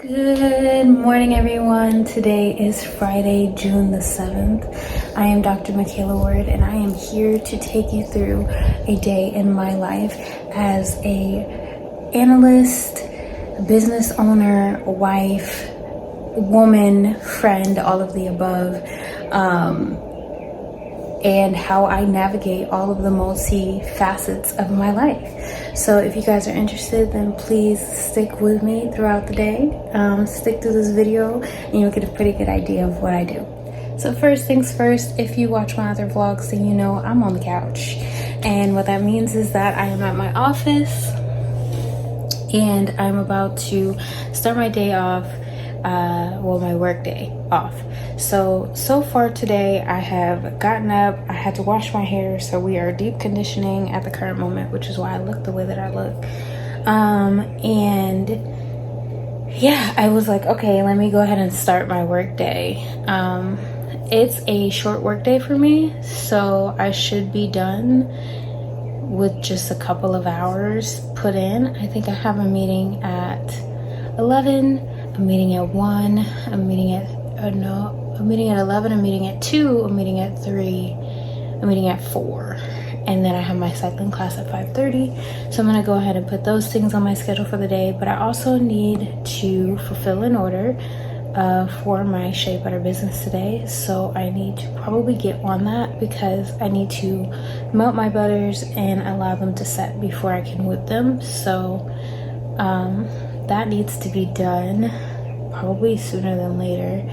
Good morning, everyone. Today is Friday, June the 7th. I am Dr. Kayla Ward, and I am here to take you through a day in my life as a analyst, business owner, wife, woman, friend, all of the above, and how I navigate all of the multi-facets of my life. So if you guys are interested, then please stick with me throughout the day. Stick to this video and you'll get a pretty good idea of what I do. So first things first, if you watch my other vlogs, then you know I'm on the couch. And what that means is that I am at my office and I'm about to start my day off, my work day off. So far today I have gotten up, I had to wash my hair, so we are deep conditioning at the current moment, which is why I look the way that I look. And yeah, I was like, okay, let me go ahead and start my work day. It's a short work day for me, so I should be done with just a couple of hours put in. I think I have a meeting at 11, a meeting at 1, a meeting at 11, a meeting at 2, a meeting at 3, a meeting at 4. And then I have my cycling class at 5:30. So I'm gonna go ahead and put those things on my schedule for the day. But I also need to fulfill an order for my Shea butter business today. So I need to probably get on that because I need to melt my butters and allow them to set before I can whip them. So that needs to be done probably sooner than later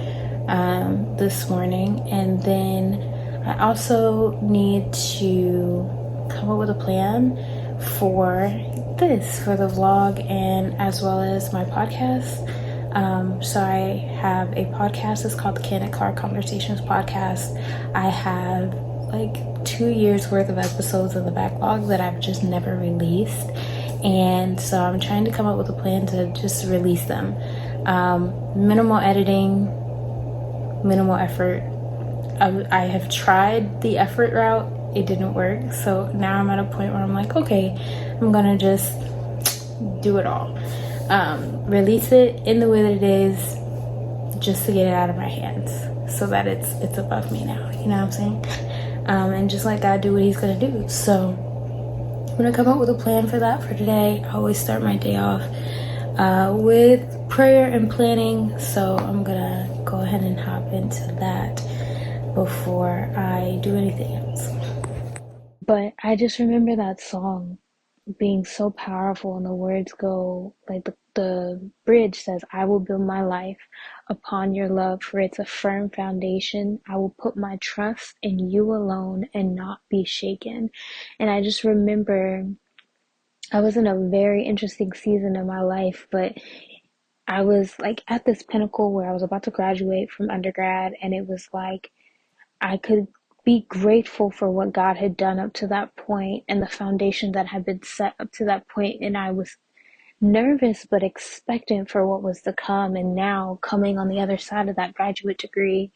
this morning. And then I also need to come up with a plan for the vlog, and as well as my podcast. So I have a podcast. It's called the Kandid Conversations podcast. I have like 2 years worth of episodes in the backlog that I've just never released. And so I'm trying to come up with a plan to just release them. Minimal editing, minimal effort. I have tried the effort route. It didn't work. So now I'm at a point where I'm like, okay, I'm gonna just do it all. Release it in the way that it is, just to get it out of my hands so that it's above me now. You know what I'm saying? And just let God do what he's gonna do. So I'm gonna come up with a plan for that for today. I always start my day off with prayer and planning. So I'm gonna go ahead and hop into that before I do anything else. But I just remember that song being so powerful, and the words go like the bridge says, I will build my life upon your love, for it's a firm foundation. I will put my trust in you alone and not be shaken. And I just remember I was in a very interesting season of my life, but I was like at this pinnacle where I was about to graduate from undergrad, and it was like I could be grateful for what God had done up to that point and the foundation that had been set up to that point. And I was nervous but expectant for what was to come. And now coming on the other side of that graduate degree,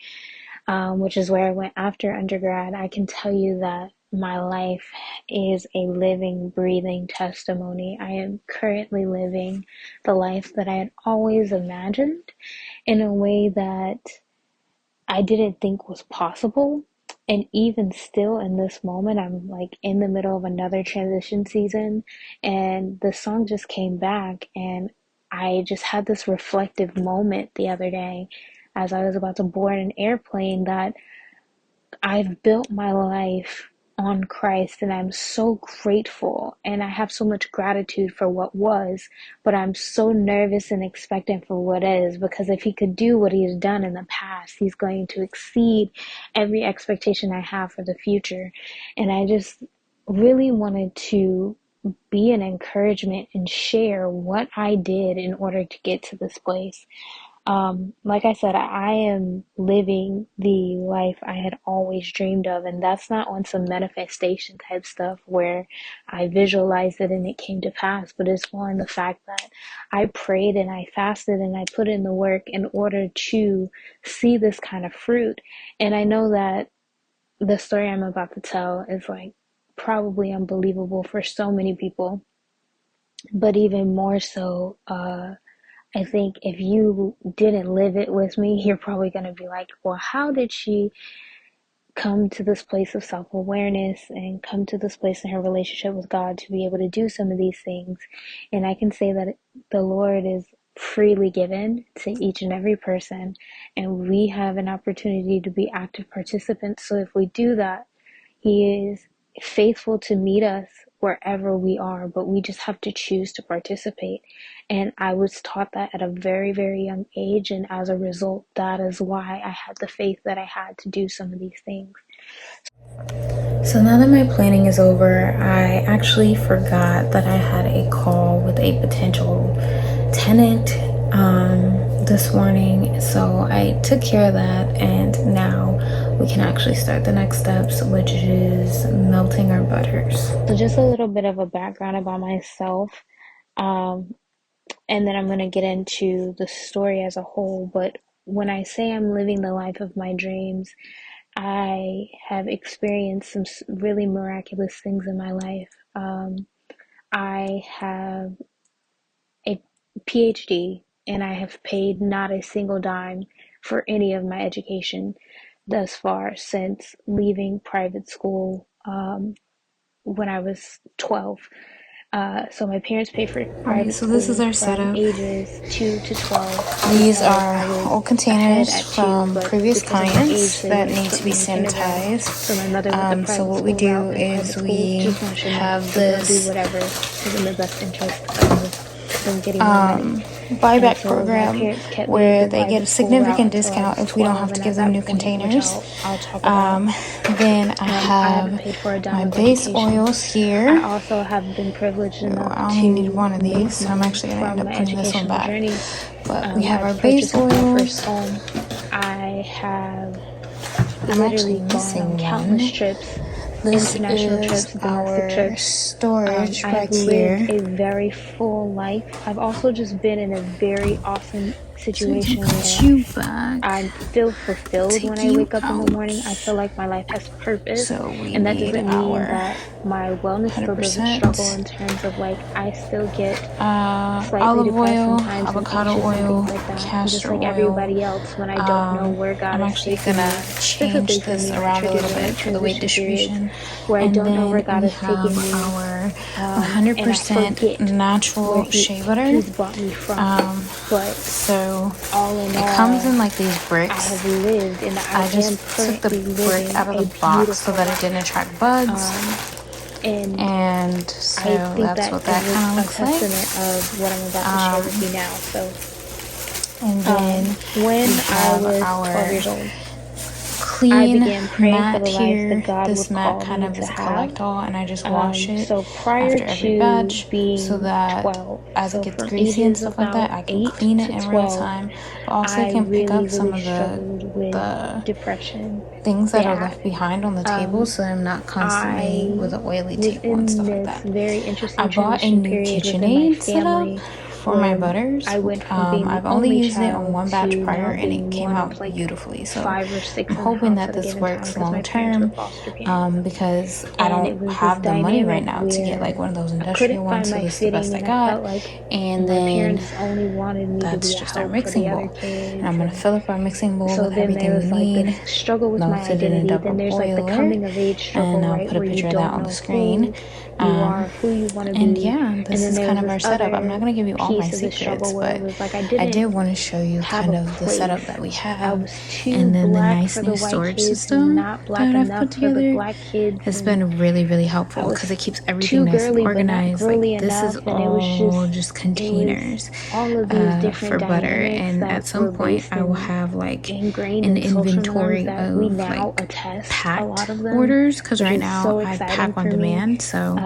which is where I went after undergrad, I can tell you that my life is a living, breathing testimony. I am currently living the life that I had always imagined in a way that I didn't think was possible. And even still in this moment, I'm like in the middle of another transition season, and the song just came back, and I just had this reflective moment the other day as I was about to board an airplane that I've built my life on Christ, and I'm so grateful, and I have so much gratitude for what was, but I'm so nervous and expectant for what is, because if he could do what he has done in the past, he's going to exceed every expectation I have for the future. And I just really wanted to be an encouragement and share what I did in order to get to this place. Like I said, I am living the life I had always dreamed of, and that's not on some manifestation type stuff where I visualized it and it came to pass, but it's more in the fact that I prayed and I fasted and I put in the work in order to see this kind of fruit. And I know that the story I'm about to tell is like probably unbelievable for so many people, but even more so, I think if you didn't live it with me, you're probably going to be like, well, how did she come to this place of self-awareness and come to this place in her relationship with God to be able to do some of these things? And I can say that the Lord is freely given to each and every person, and we have an opportunity to be active participants. So if we do that, He is faithful to meet us wherever we are, but we just have to choose to participate. And I was taught that at a very, very young age, and as a result, that is why I had the faith that I had to do some of these things. So now that my planning is over, I actually forgot that I had a call with a potential tenant this morning. So I took care of that, and now we can actually start the next steps, which is melting our butters. So just a little bit of a background about myself, and then I'm going to get into the story as a whole. But when I say I'm living the life of my dreams, I have experienced some really miraculous things in my life. I have a PhD, and I have paid not a single dime for any of my education thus far since leaving private school when I was 12. So my parents paid for private so this is school our from setup. ages 2 to 12. These are old containers from previous clients that need to be sanitized. So my mother went the private So what school we do route, and is private we school just wants your money. have So they'll do this whatever is in the best interest of them getting more money. buyback So program kept where they get a significant discount if we don't have to give them new containers. I'll talk about. Then I haven't have paid for a dime my of base education. oils here. I also have been privileged enough I only need one of to these, so I'm actually going to end up putting this one back. Journey. But we have our I've base purchased my oils. first home. I have I'm actually literally gone missing on one. countless trips, This international is trips, domestic our trips. storage I back have lived here. a very full life. I've also just been in a very awesome So we situation can put where you back. I feel fulfilled when I wake up in the morning. I feel like my life has purpose. So we And that need doesn't mean our that my wellness still doesn't 100% struggle in terms of like I still get slightly olive depressed oil, sometimes and avocado anxious and oil, things like that. And just castor like oil. everybody else, when I don't know where God I'm is actually taking gonna me, change specifically for this me, my around a little bit for the weight distribution. where I And don't know where then God we is taking have me, our and I 100% forget where natural shea butter. He's brought me from. But So all in all, it comes in like these I bricks. have lived, and I just took the brick out of the box so that it didn't attract bugs. And so I think that's what that kind of looks like. Of what I'm about to share with you now. So, and then when I was our 12 years old, clean mat for the life here. that God this mat kind of is a collect-all, and I just wash it so after every batch so that 12, as it gets greasy and stuff like that, I can clean it in real time. But also I can pick up some of the depression, things that are left behind on the table, so I'm not constantly with an oily table and stuff like that. Very interesting I bought a new KitchenAid setup for my butters. I've only used it on one batch prior, and it came out beautifully. So 5 or 6 I'm hoping that this works long term, because I don't have the money right now to get like one of those industrial ones. So this is the best I got. And then that's just our mixing bowl. And I'm gonna fill up our mixing bowl with everything we need. Struggle with my Melted in a identity. double Then there's like the boiler, coming of age struggle, and I'll right? put a Where you picture of that don't on know the screen. who you are, who you want to be. And yeah, this is kind of our setup. I'm not going to give you all my piece of the secrets, struggle where but it was like I I did didn't want to show you have kind a of the setup that we I have. was too And then the black nice for new the white storage kids, system not black that I've enough put for the together black kids. has been really, really helpful because it keeps everything nice and organized. Like this is all just containers all of these different for butter, and that at some were point based I will in- have like ingrained an in social inventory norms that we of now like attest a packed lot of them, orders, because which right is now so I exciting pack on for me. demand. So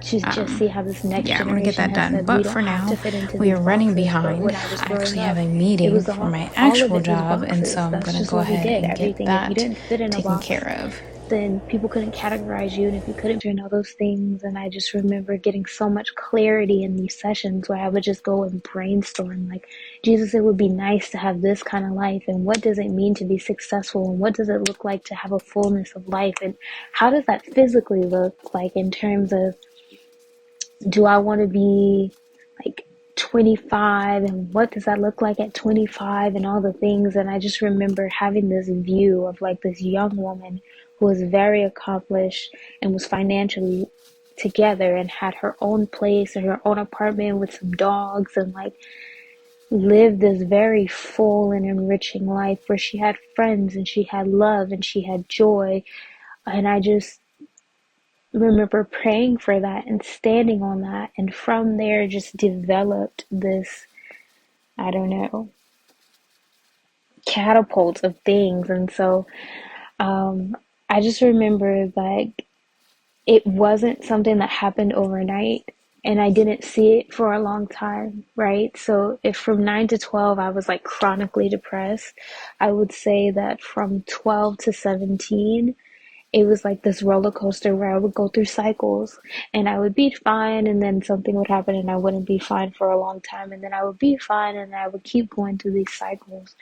To just see how this next yeah, I'm gonna get that generation has done. said we But don't for have now, to fit into we these are running boxes. But behind. when I was I growing actually up, have a it meeting was for my all of actual it was job, and boxes. so I'm That's gonna just go what we ahead did. and get Everything. If you that didn't fit in a taken box, care of. then people couldn't categorize you, and if you couldn't and all those things. And I just remember getting so much clarity in these sessions where I would just go and brainstorm like, Jesus, it would be nice to have this kind of life, and what does it mean to be successful, and what does it look like to have a fullness of life, and how does that physically look like in terms of, do I want to be like 25 and what does that look like at 25 and all the things. And I just remember having this view of like this young woman who was very accomplished and was financially together and had her own place and her own apartment with some dogs, and like lived this very full and enriching life where she had friends and she had love and she had joy. And I just remember praying for that and standing on that, and from there just developed this, I don't know, catapult of things. And so I just remember like it wasn't something that happened overnight, and I didn't see it for a long time, right? So if from 9 to 12 I was like chronically depressed, I would say that from 12 to 17 it was like this roller coaster where I would go through cycles, and I would be fine, and then something would happen and I wouldn't be fine for a long time, and then I would be fine, and I would keep going through these cycles.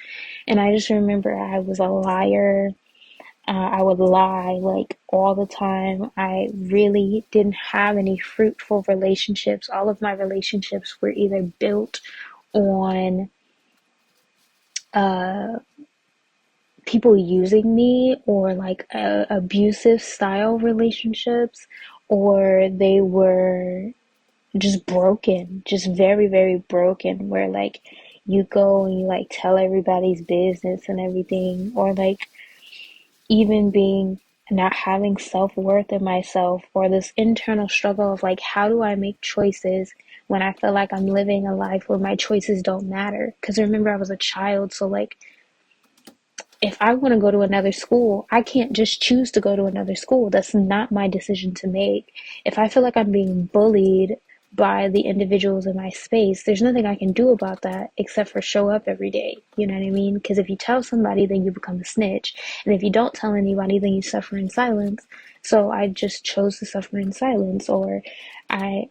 And I just remember I was a liar. I would lie like all the time. I really didn't have any fruitful relationships. All of my relationships were either built on people using me, or like abusive style relationships, or they were just broken, just very, very broken, where like you go and you like tell everybody's business and everything, or like even being not having self-worth in myself, or this internal struggle of like, how do I make choices when I feel like I'm living a life where my choices don't matter? Because remember, I was a child, so like if I want to go to another school, I can't just choose to go to another school. That's not my decision to make. If I feel like I'm being bullied by the individuals in my space, there's nothing I can do about that except for show up every day. You know what I mean? Because if you tell somebody, then you become a snitch. And if you don't tell anybody, then you suffer in silence. So I just chose to suffer in silence. Or I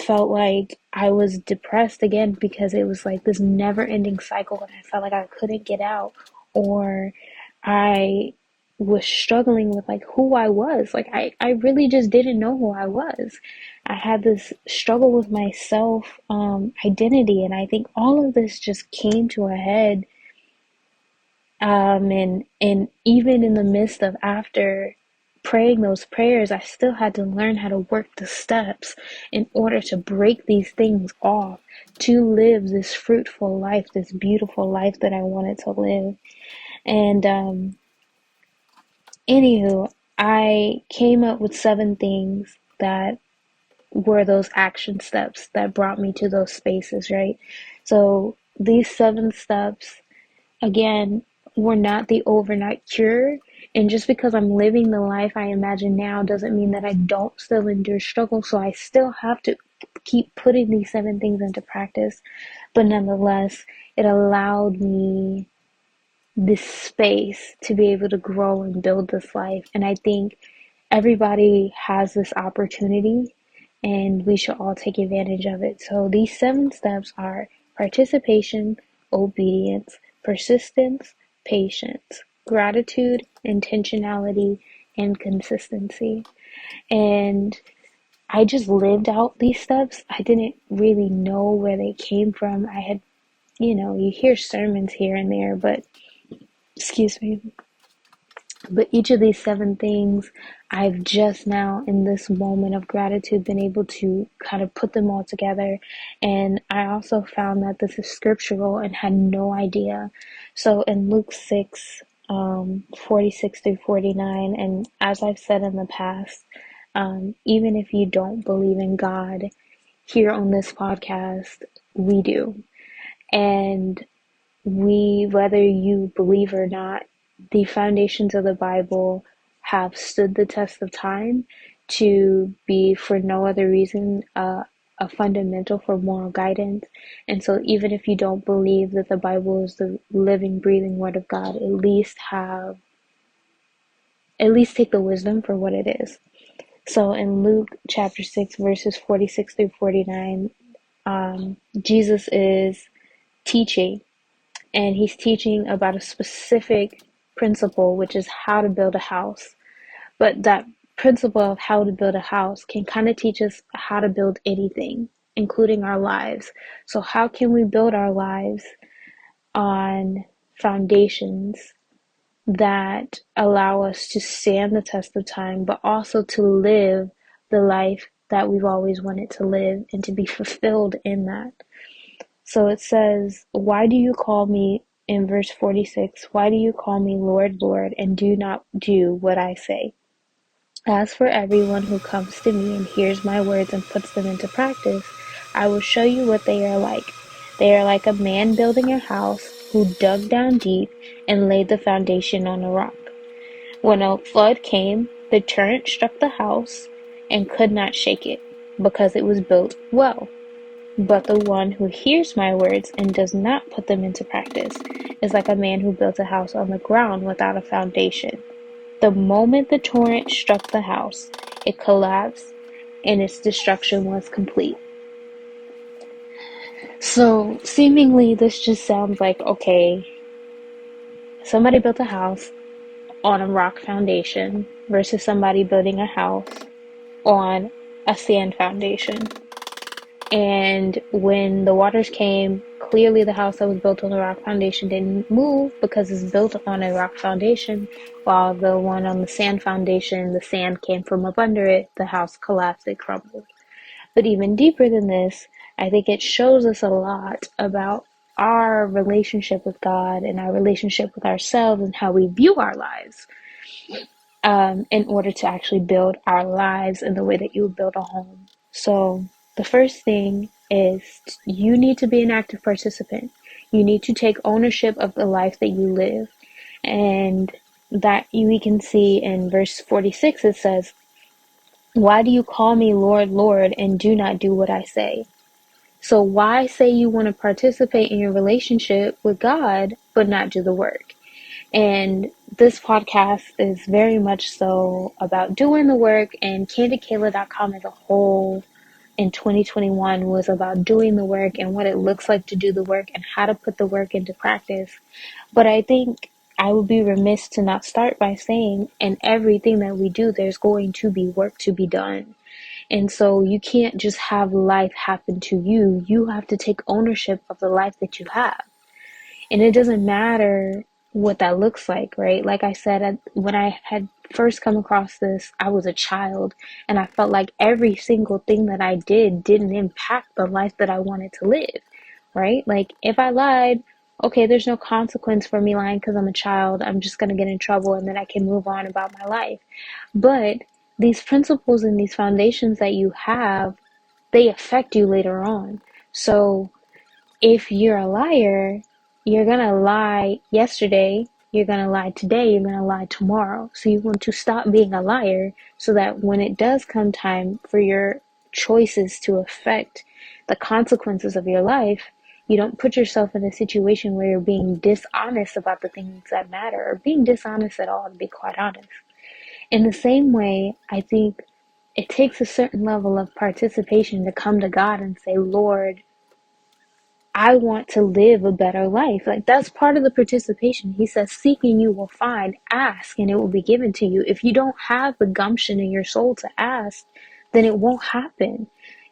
felt like I was depressed again because it was like this never ending cycle and I felt like I couldn't get out. Or I was struggling with like who I was. Like I really just didn't know who I was. I had this struggle with my self identity, and I think all of this just came to a head. And even in the midst of after praying those prayers, I still had to learn how to work the steps in order to break these things off, to live this fruitful life, this beautiful life that I wanted to live. And anywho, I came up with 7 things that were those action steps that brought me to those spaces, right? So these 7 steps, again, were not the overnight cure. And just because I'm living the life I imagine now doesn't mean that I don't still endure struggle. So I still have to keep putting these 7 things into practice. But nonetheless, it allowed me this space to be able to grow and build this life. And I think everybody has this opportunity and we should all take advantage of it. So these 7 steps are participation, obedience, persistence, patience, gratitude, intentionality, and consistency. And I just lived out these steps. I didn't really know where they came from. I had, you hear sermons here and there, but excuse me. But each of these 7 things, I've just now in this moment of gratitude been able to kind of put them all together. And I also found that this is scriptural and had no idea. So in Luke 6, 46 through 49, and as I've said in the past, even if you don't believe in God, here on this podcast, we do. And whether you believe or not, the foundations of the Bible have stood the test of time to be, for no other reason, a fundamental for moral guidance. And so even if you don't believe that the Bible is the living, breathing word of God, at least take the wisdom for what it is. So in Luke chapter 6, verses 46 through 49, Jesus is teaching. And he's teaching about a specific principle, which is how to build a house. But that principle of how to build a house can kind of teach us how to build anything. including our lives. So how can we build our lives on foundations that allow us to stand the test of time, but also to live the life that we've always wanted to live and to be fulfilled in that? So it says, why do you call me, in verse 46, why do you call me Lord, Lord, and do not do what I say? As for everyone who comes to me and hears my words and puts them into practice, I will show you what they are like. They are like a man building a house who dug down deep and laid the foundation on a rock. When a flood came, the torrent struck the house and could not shake it, because it was built well. But the one who hears my words and does not put them into practice is like a man who built a house on the ground without a foundation. The moment the torrent struck the house, it collapsed and its destruction was complete. So, seemingly, this just sounds like, okay, somebody built a house on a rock foundation versus somebody building a house on a sand foundation. And when the waters came, clearly the house that was built on the rock foundation didn't move because it's built on a rock foundation, while the one on the sand foundation, the sand came from up under it, the house collapsed, it crumbled. But even deeper than this, I think it shows us a lot about our relationship with God and our relationship with ourselves and how we view our lives, in order to actually build our lives in the way that you would build a home. So the first thing is you need to be an active participant. You need to take ownership of the life that you live. And that we can see in verse 46, it says, why do you call me Lord, Lord, and do not do what I say? So why say you want to participate in your relationship with God, but not do the work? And this podcast is very much so about doing the work, and KandidKayla.com as a whole in 2021 was about doing the work and what it looks like to do the work and how to put the work into practice. But I think I would be remiss to not start by saying, in everything that we do, there's going to be work to be done. And so you can't just have life happen to you. You have to take ownership of the life that you have. And it doesn't matter what that looks like, right? Like I said, when I had first come across this, I was a child, and I felt like every single thing that I did didn't impact the life that I wanted to live, right? Like if I lied, okay, there's no consequence for me lying because I'm a child. I'm just going to get in trouble and then I can move on about my life. But these principles and these foundations that you have, they affect you later on. So if you're a liar, you're going to lie yesterday, you're going to lie today, you're going to lie tomorrow. So you want to stop being a liar so that when it does come time for your choices to affect the consequences of your life, you don't put yourself in a situation where you're being dishonest about the things that matter, or being dishonest at all, to be quite honest. In the same way, I think it takes a certain level of participation to come to God and say, Lord, I want to live a better life. Like that's part of the participation. He says, seek and you will find, ask and it will be given to you. If you don't have the gumption in your soul to ask, then it won't happen.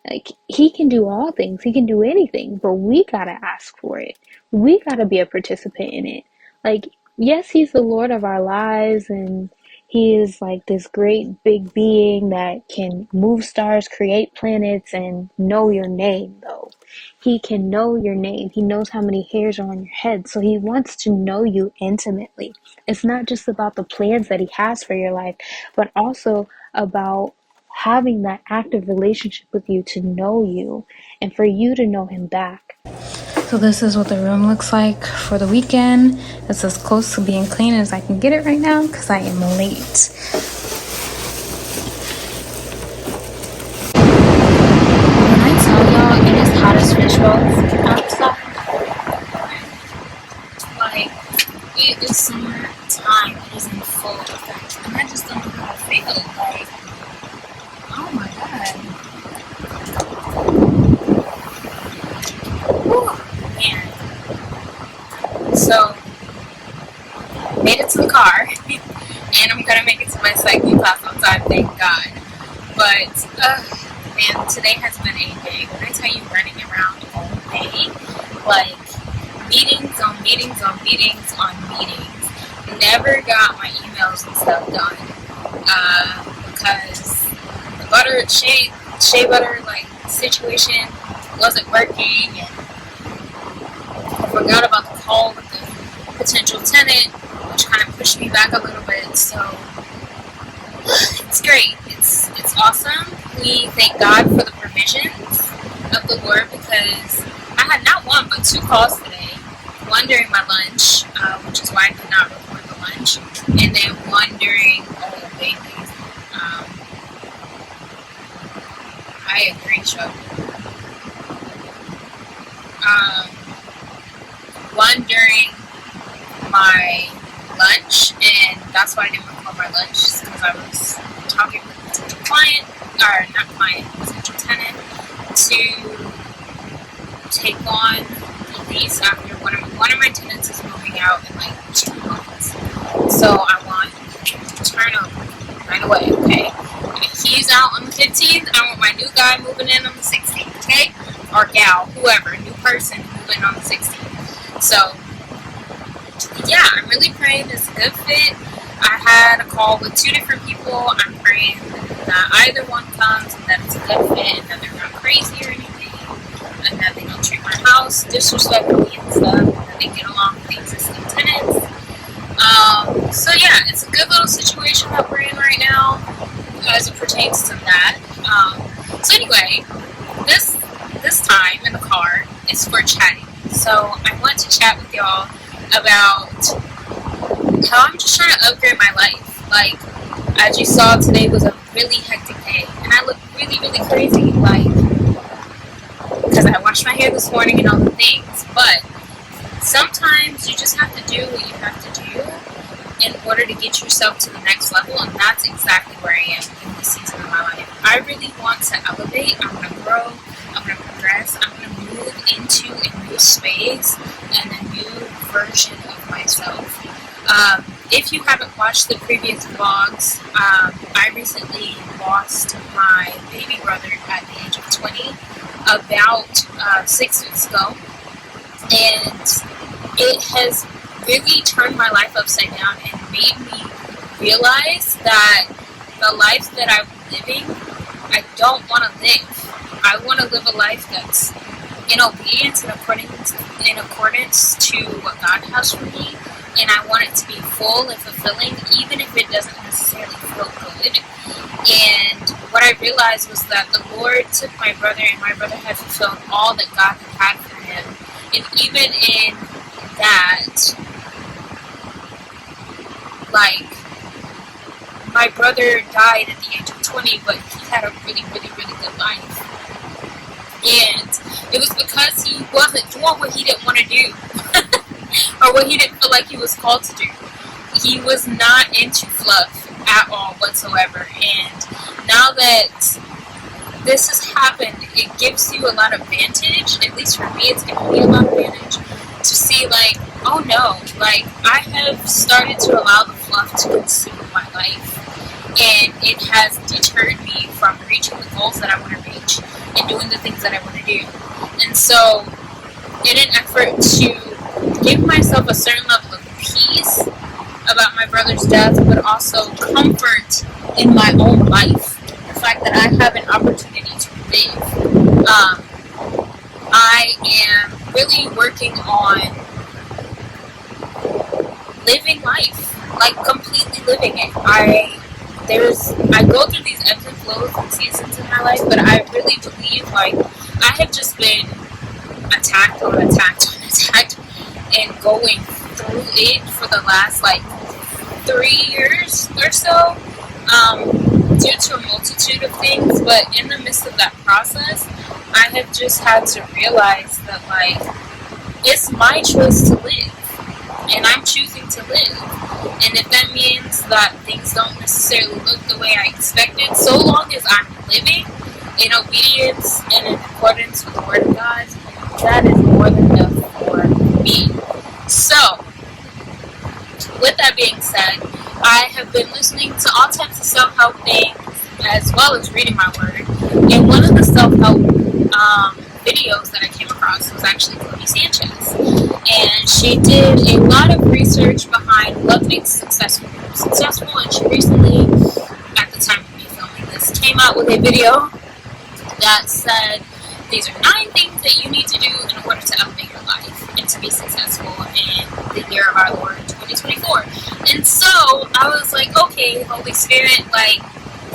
Like he can do all things. He can do anything, but we gotta ask for it. We gotta be a participant in it. Like, yes, he's the Lord of our lives and he is like this great big being that can move stars, create planets, and know your name though. He can know your name. He knows how many hairs are on your head. So he wants to know you intimately. It's not just about the plans that he has for your life, but also about having that active relationship with you, to know you and for you to know him back. So this is what the room looks like for the weekend. It's as close to being clean as I can get it right now because I am late. When I tell y'all it is hot as fish balls outside, like it is summertime, it is in full effect, and I just don't know how to feel. Like, oh my god, whew, man. So made it to the car, and I'm gonna make it to my psyche class on time, thank God. But man, today has been a day. When I tell you, running around all day, like meetings on meetings on meetings on meetings. Never got my emails and stuff done because the butter shea butter like situation wasn't working, and I forgot about the call with the potential tenant, which kind of pushed me back a little bit. So it's great. It's awesome. We thank God for the provisions of the Lord, because I had not one but 2 calls today. One during my lunch, which is why I could not record the lunch, and then one during baby. I agree, Joe. One during my lunch, and that's why I didn't record my lunch, because I was talking with a potential client, or not client, potential tenant, to take on the lease after one of my tenants is moving out in like 2 months. So I want turnover right away, okay? If he's out on the 15th, I want my new guy moving in on the 16th, okay? Or gal, whoever, new person moving on the 16th. So yeah, I'm really praying it's a good fit. I had a call with 2 different people. I'm praying that either one comes and that it's a good fit, and that they're not crazy or anything, and that they don't treat my house disrespectfully and stuff, and that they get along with the existing tenants. So yeah, it's a good little situation that we're in right now as it pertains to that. So anyway, this time in the car is for chatting. So I want to chat with y'all about how I'm just trying to upgrade my life. Like, as you saw, today was a really hectic day, and I look really, really crazy, like, because I washed my hair this morning and all the things. But sometimes you just have to do what you have to do in order to get yourself to the next level, and that's exactly where I am in this season of my life. I really want to elevate. I want to grow. I want to progress. I want to move into a new space and a new version of myself. If you haven't watched the previous vlogs, I recently lost my baby brother at the age of 20, about 6 weeks ago, and it has really turned my life upside down and made me realize that the life that I'm living, I don't want to live. I want to live a life that's in obedience and in accordance to what God has for me, and I want it to be full and fulfilling, even if it doesn't necessarily feel good. And what I realized was that the Lord took my brother, and my brother had fulfilled all that God had for him. And even in that, like, my brother died at the age of 20, but he had a really, really, really good life. And it was because he wasn't doing what he didn't want to do, or what he didn't feel like he was called to do. He was not into fluff at all whatsoever. And now that this has happened, it gives you a lot of vantage. At least for me, it's given me a lot of vantage to see, like, oh no, like, I have started to allow the fluff to consume my life, and it has deterred me from reaching the goals that I want to reach and doing the things that I want to do. And so, in an effort to give myself a certain level of peace about my brother's death, but also comfort in my own life, the fact that I have an opportunity to live, I am really working on living life, like completely living it. I go through these ebbs and flows and seasons in my life, but I really believe, like, I have just been attacked and going through it for the last, like, 3 years or so, due to a multitude of things. But in the midst of that process, I have just had to realize that, like, it's my choice to live, and I'm choosing to live. And if that means that things don't necessarily look the way I expected, so long as I'm living in obedience and in accordance with the Word of God, that is more than enough for me. So, with that being said, I have been listening to all types of self-help things, as well as reading my word. And one of the self-help videos that I came across was actually Chloe Sanchez. And she did a lot of research behind what makes successful people successful. And she recently, at the time of me filming this, came out with a video that said, these are 9 things that you need to do in order to elevate your life and to be successful in the year of our Lord 2024. And so I was like, okay, Holy Spirit, like,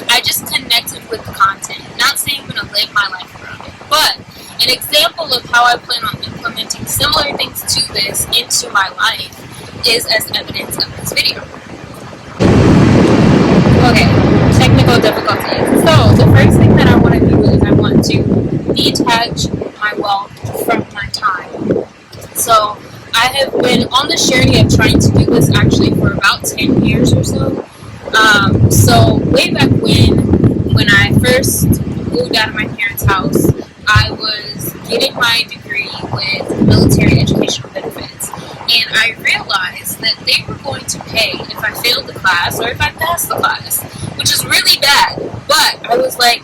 I just connected with the content. Not saying I'm going to live my life around it, but an example of how I plan on implementing similar things to this into my life is as evidence of this video. Okay, technical difficulties. So the first thing that I want to do is I want to detach my wealth from my time. So I have been on this journey of trying to do this actually for about 10 years or so. So way back when I first moved out of my parents' house, I was getting my degree with military educational benefits. And I realized that they were going to pay if I failed the class or if I passed the class, which is really bad. But I was like,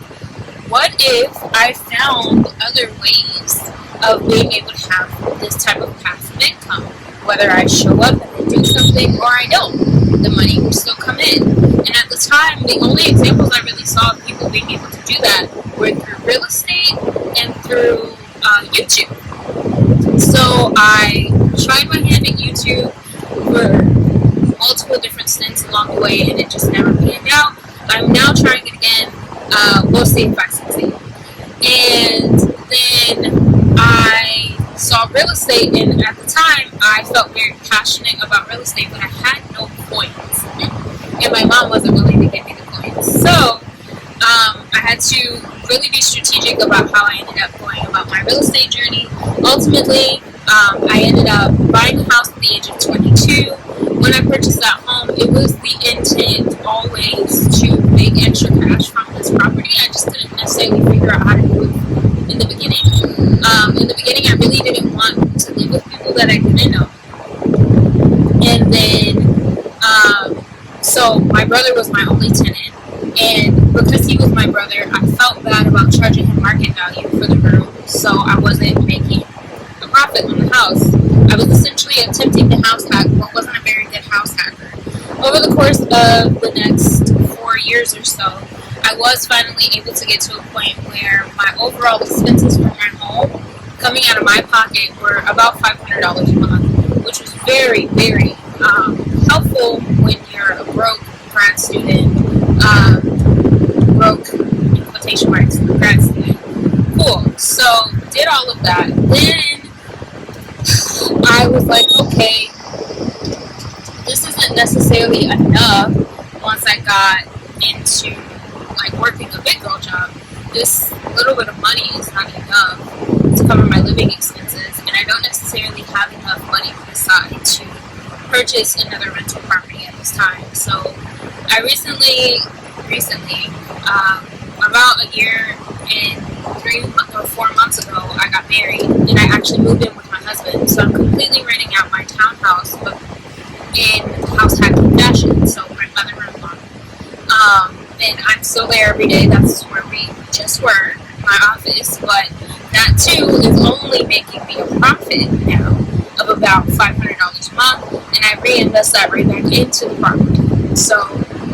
what if I found other ways of being able to have this type of passive income? Whether I show up and do something or I don't, the money will still come in. And at the time, the only examples I really saw of people being able to do that were through real estate and through YouTube. So I tried my hand at YouTube for multiple different stints along the way, and it just never panned out. I'm now trying it again. We'll see if I succeed. And then I saw real estate, and at the time I felt very passionate about real estate, but I had no coins, and my mom wasn't willing to give me the coins. So I had to really be strategic about how I ended up going about my real estate journey. Ultimately, I ended up buying a house at the age of 22. When I purchased that home, it was the intent always to make extra cash from this property. I just didn't necessarily figure out how to do it in the beginning. In the beginning, I really didn't want to live with people that I didn't know. And then, so my brother was my only tenant. And because he was my brother, I felt bad about charging him market value for the room, so I wasn't making a profit on the house. I was essentially attempting to house hack, but wasn't a very good house hacker. Over the course of the next 4 years or so, I was finally able to get to a point where my overall expenses for my home coming out of my pocket were about $500 a month, which was very, very helpful when you're a broke grad student, broke in quotation marks grad student. Cool. So did all of that. Then I was like, okay, this isn't necessarily enough. Once I got into like working a big girl job, this little bit of money is not enough to cover my living expenses, and I don't necessarily have enough money on the side to purchase another rental property at this time. So I recently, about a year and 3 or 4 months ago, I got married, and I actually moved in with my husband. So I'm completely renting out my townhouse, but in house hacking fashion. So my mother-in-law, and I'm still there every day. That's where we just were, my office. But that too is only making me a profit now of about $500 a month, and I reinvest that right back into the property. So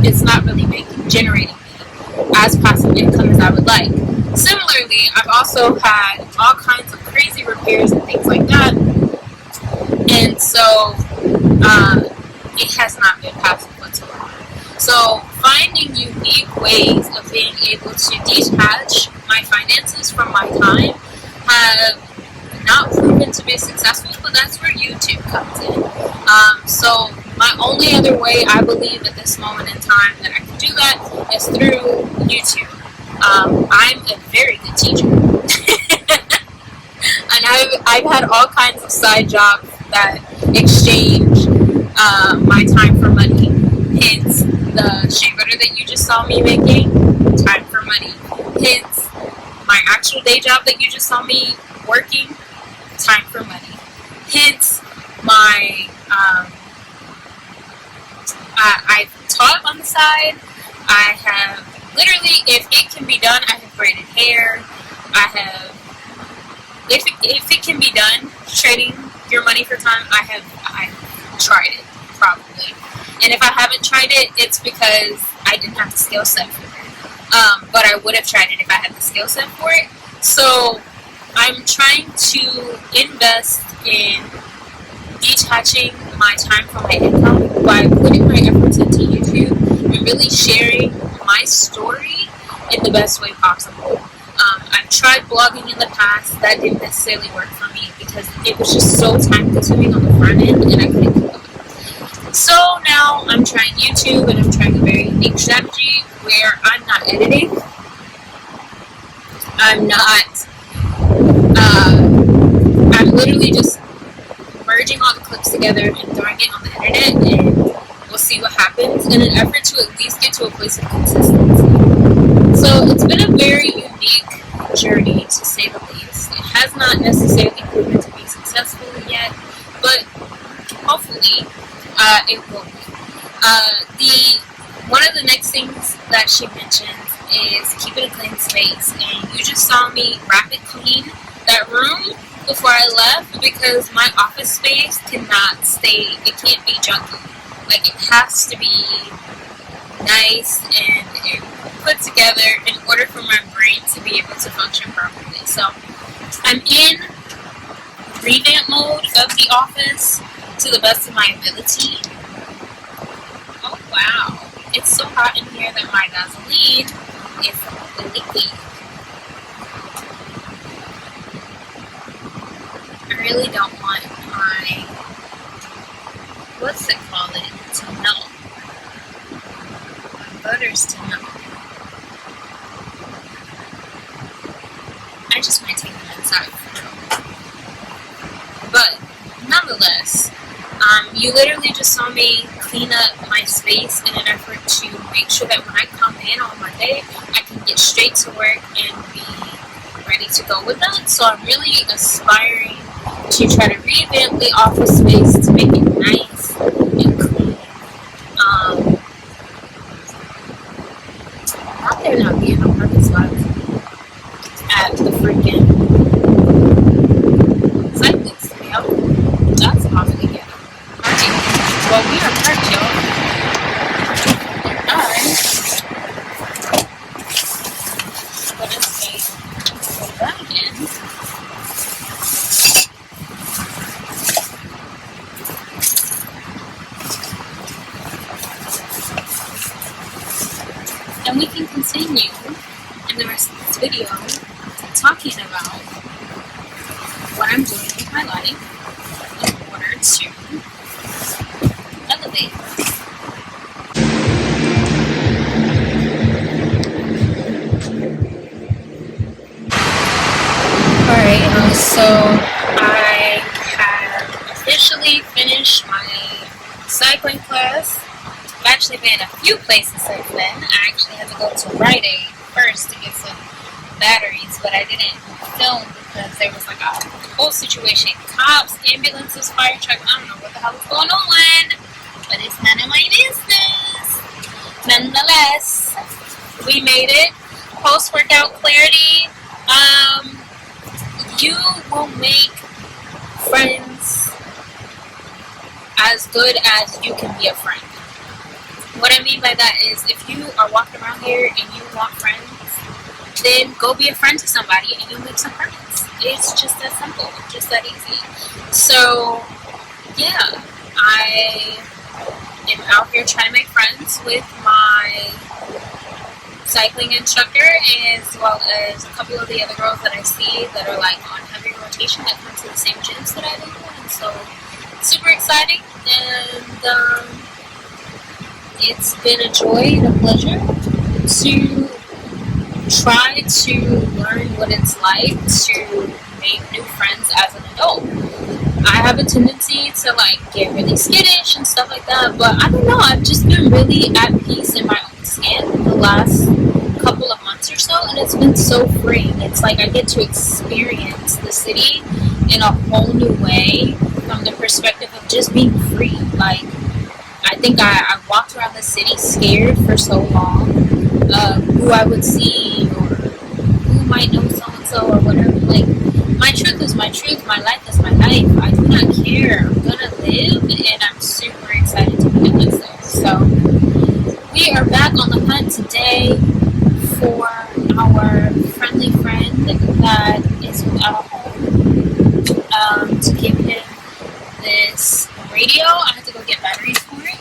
it's not really generating me as passive income as I would like. Similarly, I've also had all kinds of crazy repairs and things like that, and so it has not been passive whatsoever. So finding unique ways of being able to detach my finances from my time have not proven to be successful, but that's where YouTube comes in. So my only other way I believe at this moment in time that I can do that is through YouTube. I'm a very good teacher. And I've had all kinds of side jobs that exchange my time for money. Hence the shea butter that you just saw me making, time for money. Hence my actual day job that you just saw me working, time for money. Hence my I taught on the side. I have literally, if it can be done, I have braided hair. I have, if it can be done, trading your money for time, I've tried it, probably. And if I haven't tried it, it's because I didn't have the skill set for it. But I would have tried it if I had the skill set for it. So I'm trying to invest in detaching my time from my income by putting my efforts into YouTube and really sharing my story in the best way possible. I've tried blogging in the past. That didn't necessarily work for me because it was just so time consuming on the front end and I couldn't keep up. So now I'm trying YouTube, and I'm trying a very unique strategy where I'm not editing. I'm literally just merging all the clips together and throwing it on the internet, and we'll see what happens in an effort to at least get to a place of consistency. So it's been a very unique journey, to say the least. It has not necessarily proven to be successful yet, but hopefully it will be. One of the next things that she mentions is keeping a clean space, and you just saw me rapid clean that room before I left because my office space cannot stay, it can't be junky. Like, it has to be nice and put together in order for my brain to be able to function properly. So I'm in revamp mode of the office to the best of my ability. Oh wow, it's so hot in here that my gasoline is leaking. I really don't want my, what's it called, to melt. My butters to melt. I just might take them inside. But nonetheless, you literally just saw me clean up my space in an effort to make sure that when I come in on Monday, I can get straight to work and be ready to go with that. So I'm really aspiring to try to revamp the office space to make it nice and clean. Not there not being no parking spots at the freaking cycling studio. That's awfully good. Parking. Well, we are parked, y'all. Let us say, put that in. And we can continue in the rest of this video talking about what I'm doing with my life in order to elevate. Alright, so I have officially finished my cycling class. I've actually been a few places since then. I actually had to go to Rite Aid first to get some batteries, but I didn't film because there was like a whole situation. Cops, ambulances, fire truck, I don't know what the hell is going on, but it's none of my business. Nonetheless, we made it. Post-workout clarity. You will make friends as good as you can be a friend. What I mean by that is, if you are walking around here and you want friends, then go be a friend to somebody and you'll make some friends. It's just that simple, just that easy. So, yeah, I am out here trying to make friends with my cycling instructor, as well as a couple of the other girls that I see that are like on heavy rotation that come to the same gyms that I do. And so, super exciting, and it's been a joy and a pleasure to try to learn what it's like to make new friends as an adult. I have a tendency to like get really skittish and stuff like that, but I don't know, I've just been really at peace in my own skin the last couple of months or so, and it's been so freeing. It's like I get to experience the city in a whole new way from the perspective of just being free. Like, I think I walked around the city scared for so long who I would see or who might know so and so or whatever. Like, my truth is my truth. My life is my life. I do not care. I'm gonna live, and I'm super excited to be doing so. So we are back on the hunt today for our friendly friend that is without a home, to give him this radio. I have to go get batteries for it.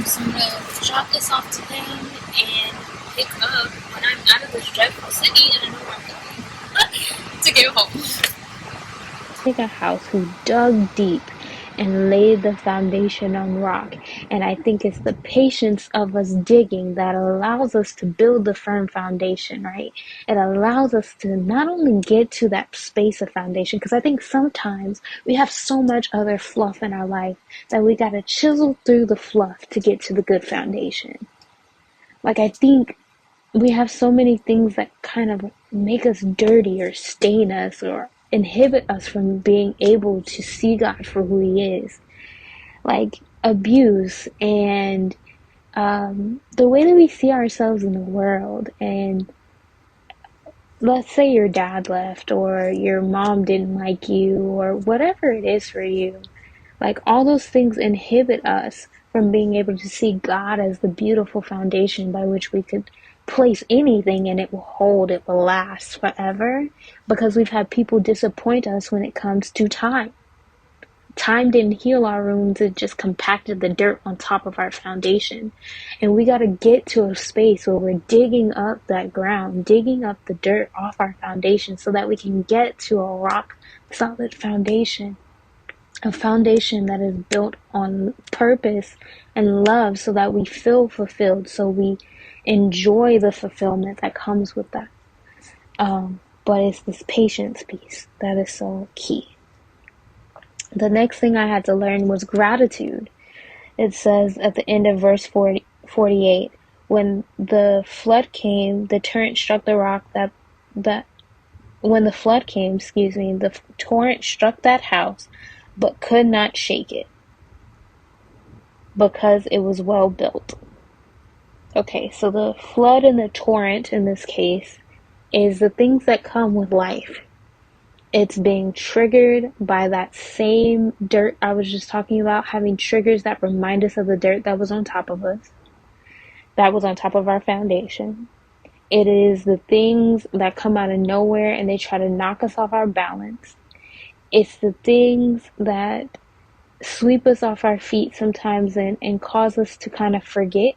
So I'm going to drop this off to him and pick up when I'm out of this dreadful city and I know where I'm going to get home. Like a house who dug deep and laid the foundation on rock. And I think it's the patience of us digging that allows us to build the firm foundation, right? It allows us to not only get to that space of foundation, because I think sometimes we have so much other fluff in our life that we got to chisel through the fluff to get to the good foundation. Like, I think we have so many things that kind of make us dirty or stain us or inhibit us from being able to see God for who He is. Like abuse and the way that we see ourselves in the world. And let's say your dad left or your mom didn't like you or whatever it is for you. Like, all those things inhibit us from being able to see God as the beautiful foundation by which we could place anything and it will hold, it will last forever, because we've had people disappoint us when it comes to time. Time didn't heal our wounds, it just compacted the dirt on top of our foundation. And we got to get to a space where we're digging up that ground, digging up the dirt off our foundation so that we can get to a rock solid foundation. A foundation that is built on purpose and love so that we feel fulfilled, so we enjoy the fulfillment that comes with that. But it's this patience piece that is so key. The next thing I had to learn was gratitude. It says at the end of verse 48, when the flood came, the torrent struck the rock when the flood came, the torrent struck that house, but could not shake it, because it was well built. Okay, so the flood and the torrent in this case is the things that come with life. It's being triggered by that same dirt I was just talking about, having triggers that remind us of the dirt that was on top of us, that was on top of our foundation. It is the things that come out of nowhere and they try to knock us off our balance. It's the things that sweep us off our feet sometimes and cause us to kind of forget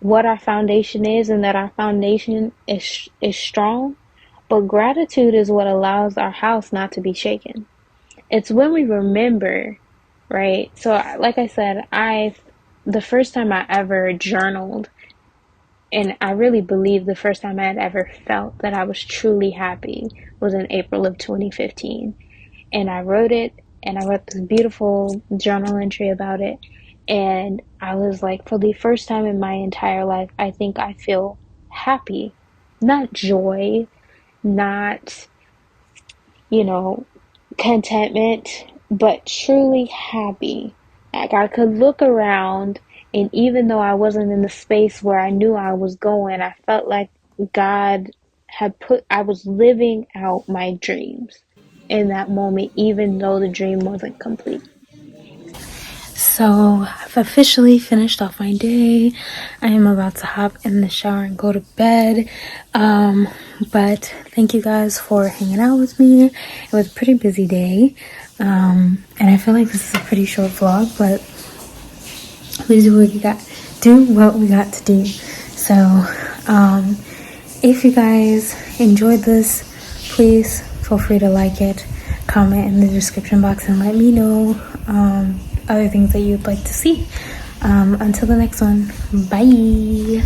what our foundation is and that our foundation is strong. But gratitude is what allows our house not to be shaken. It's when we remember, right? So like I said, the first time I ever journaled, and I really believe the first time I had ever felt that I was truly happy, was in April of 2015. And I wrote it, and I wrote this beautiful journal entry about it. And I was like, for the first time in my entire life, I think I feel happy. Not joy, not, contentment, but truly happy. Like, I could look around, and even though I wasn't in the space where I knew I was going, I felt like God I was living out my dreams in that moment, even though the dream wasn't complete. So I've officially finished off my day. I am about to hop in the shower and go to bed. But thank you guys for hanging out with me. It was a pretty busy day. And I feel like this is a pretty short vlog, but we do what we got to do. So if you guys enjoyed this, please feel free to like it, comment in the description box, and let me know other things that you'd like to see. Until the next one, bye.